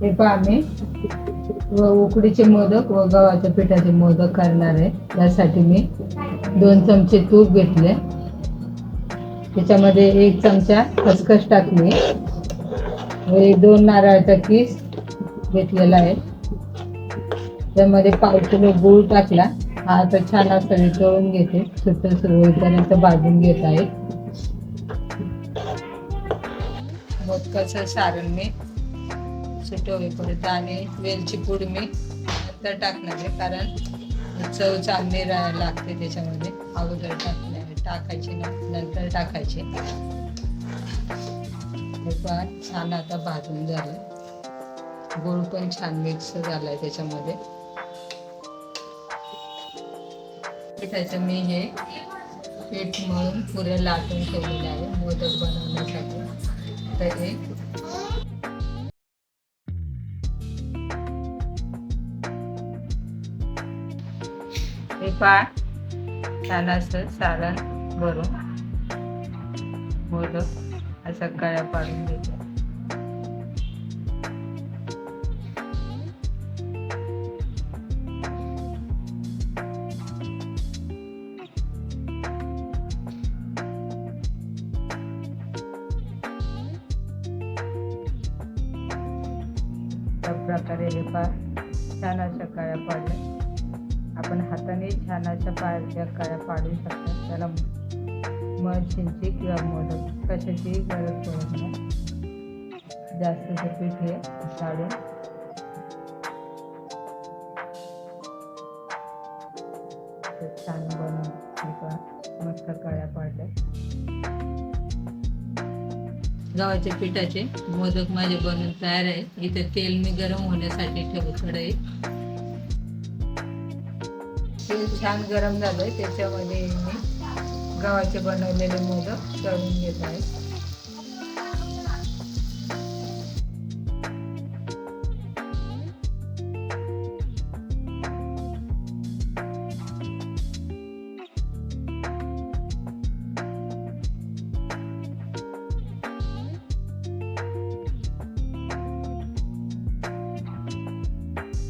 हे पहा मी उकडीचे मोदक व गव्हाच्या पिठाचे मोदक करणार आहे. त्यासाठी मी 2 चमचे तूप घेतले, त्याच्यामध्ये 1 चमचा खसखस टाकली व 2 नारळाचा किस घेतलेला आहे. त्यामध्ये 1/2 किलो गूळ टाकला. हा आता छान असं वितळून घेते. सुट्ट होईपर्यंत भाजून घेत आहे. मोदकाचं सारण मी सुट्ट होईपर्यंत आणि वेलची पूड मी नंतर टाकणार आहे, कारण चव चांगली लागते त्याच्यामध्ये. अगोदर टाकायची नंतर टाकायचे. छान आता भाजून झालं. गूळ पण छान मिक्स झालाय त्याच्यामध्ये. पिठाचं मी हे पीठ मळून पुरे लाटून ठेवलेले आहे मोदक बनवण्यासाठी. तर हे पहा छान असं सारण भरून मोदक असं कळ्या पाडून घेते. त्या प्रकारे हे पहा छान अशा कळ्या पाडल्या. आपण हाताने छान अशा कळ्या पाडू शकतो. त्याला मशीनची किंवा मोदक कशाची गरज पडत नाही. जास्त पीठ हे काढून छान बनवून मस्त कळ्या पाडल्या. गव्हाच्या पिठाचे मोदक माझे बनवून तयार आहे. इथे तेल मी गरम होण्यासाठी ठेवलं कढईत. तेल छान गरम झालंय, त्याच्यामध्ये मी गव्हाचे बनवलेले मोदक तळून घेत आहे.